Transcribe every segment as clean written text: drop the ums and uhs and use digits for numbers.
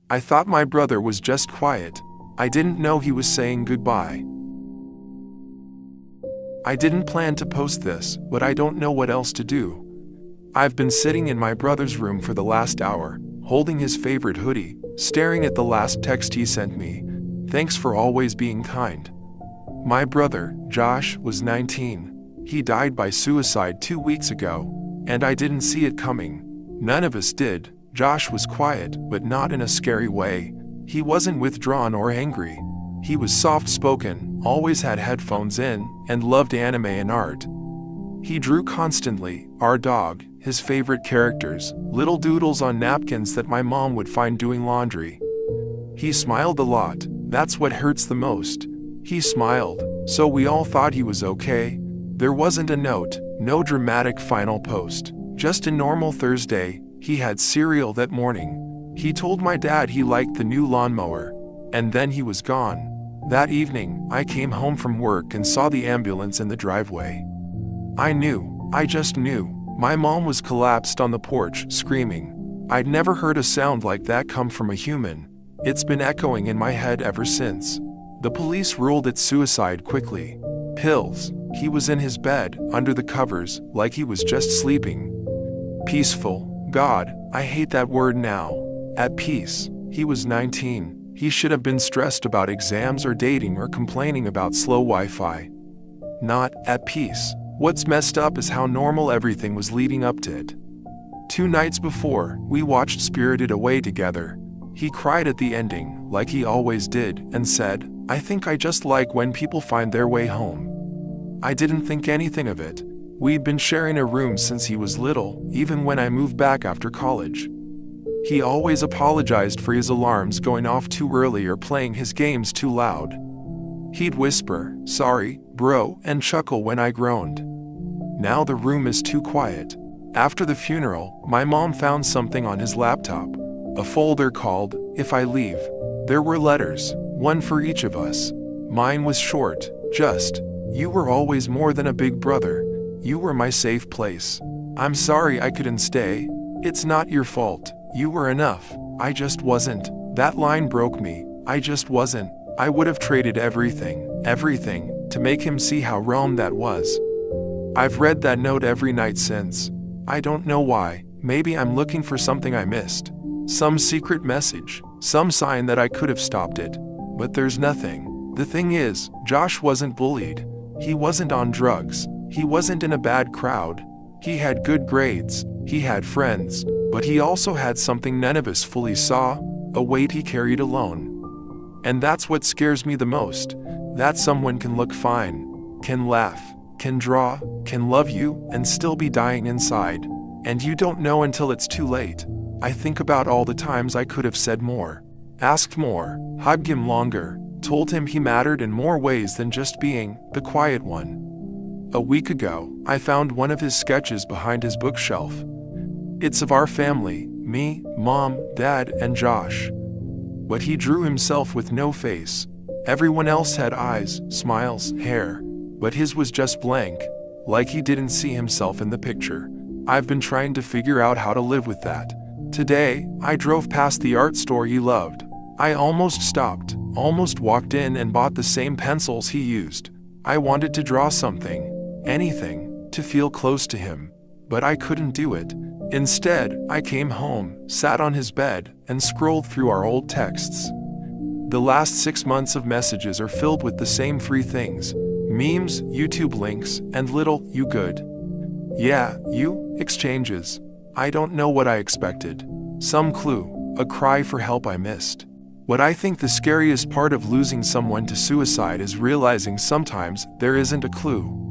I thought my brother was just quiet. I didn't know he was saying goodbye. I didn't plan to post this, but I don't know what else to do. I've been sitting in my brother's room for the last hour, holding his favorite hoodie, staring at the last text he sent me. Thanks for always being kind. My brother, Josh, was 19. He died by suicide 2 weeks ago, and I didn't see it coming. None of us did. Josh was quiet, but not in a scary way. He wasn't withdrawn or angry. He was soft-spoken, always had headphones in, and loved anime and art. He drew constantly, our dog, his favorite characters, little doodles on napkins that my mom would find doing laundry. He smiled a lot. That's what hurts the most. He smiled, so we all thought he was okay. There wasn't a note, no dramatic final post, just a normal Thursday. He had cereal that morning. He told my dad he liked the new lawnmower, and then he was gone. That evening, I came home from work and saw the ambulance in the driveway. I just knew. My mom was collapsed on the porch, screaming. I'd never heard a sound like that come from a human. It's been echoing in my head ever since. The police ruled it suicide quickly. Pills. He was in his bed, under the covers, like he was just sleeping. Peaceful. God, I hate that word now. At peace. He was 19. He should have been stressed about exams or dating or complaining about slow Wi-Fi. Not at peace. What's messed up is how normal everything was leading up to it. 2 nights before, we watched Spirited Away together. He cried at the ending, like he always did, and said, I think I just like when people find their way home. I didn't think anything of it. We'd been sharing a room since he was little, even when I moved back after college. He always apologized for his alarms going off too early or playing his games too loud. He'd whisper, sorry, bro, and chuckle when I groaned. Now the room is too quiet. After the funeral, my mom found something on his laptop. A folder called, If I Leave. There were letters, one for each of us. Mine was short, just, you were always more than a big brother. You were my safe place. I'm sorry I couldn't stay. It's not your fault. You were enough. I just wasn't. That line broke me. I just wasn't. I would have traded everything, to make him see how wrong that was. I've read that note every night since. I don't know why. Maybe I'm looking for something I missed. Some secret message, some sign that I could have stopped it. But there's nothing. The thing is, Josh wasn't bullied. He wasn't on drugs. He wasn't in a bad crowd. He had good grades. He had friends. But he also had something none of us fully saw, a weight he carried alone. And that's what scares me the most. That someone can look fine, can laugh, can draw, can love you, and still be dying inside. And you don't know until it's too late. I think about all the times I could have said more, asked more, hugged him longer, told him he mattered in more ways than just being the quiet one. A week ago, I found one of his sketches behind his bookshelf. It's of our family, me, Mom, Dad, and Josh. But he drew himself with no face. Everyone else had eyes, smiles, hair. But his was just blank, like he didn't see himself in the picture. I've been trying to figure out how to live with that. Today, I drove past the art store he loved. I almost stopped, almost walked in and bought the same pencils he used. I wanted to draw something, anything, to feel close to him. But I couldn't do it. Instead, I came home, sat on his bed, and scrolled through our old texts. The last 6 months of messages are filled with the same 3 things: memes, YouTube links, and little, you good? Yeah, you, exchanges. I don't know what I expected. Some clue, a cry for help I missed. What I think the scariest part of losing someone to suicide is realizing sometimes there isn't a clue.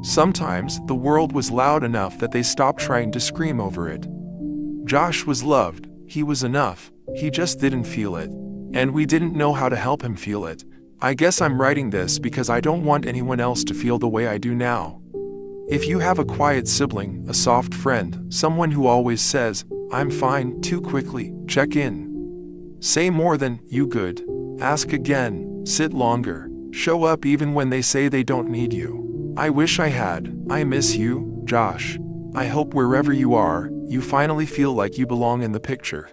Sometimes the world was loud enough that they stopped trying to scream over it. Josh was loved, he was enough, he just didn't feel it. And we didn't know how to help him feel it. I guess I'm writing this because I don't want anyone else to feel the way I do now. If you have a quiet sibling, a soft friend, someone who always says, I'm fine, too quickly, check in. Say more than, you good. Ask again, sit longer, show up even when they say they don't need you. I wish I had. I miss you, Josh. I hope wherever you are, you finally feel like you belong in the picture.